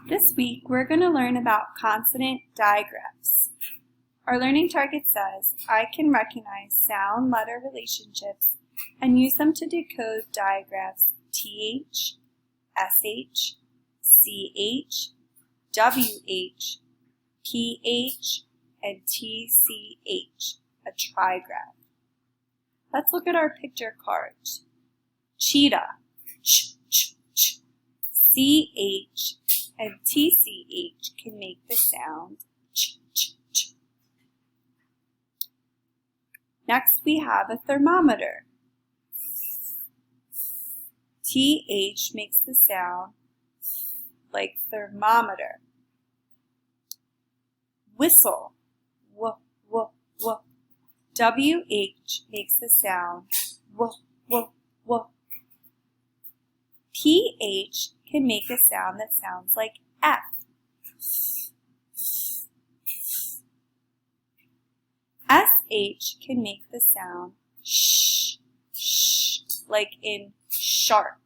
This week, we're going to learn about consonant digraphs. Our learning target says, I can recognize sound-letter relationships and use them to decode digraphs TH, SH, CH, WH, PH, and TCH, a trigraph. Let's look at our picture cards. Cheetah, ch, ch, ch. CH and TCH can make the sound ch, ch, ch. Next, we have a thermometer. TH makes the sound like thermometer. Whistle, w, w, w. WH makes the sound w, w, w. PH can make a sound that sounds like F. SH can make the sound sh, sh, like in shark.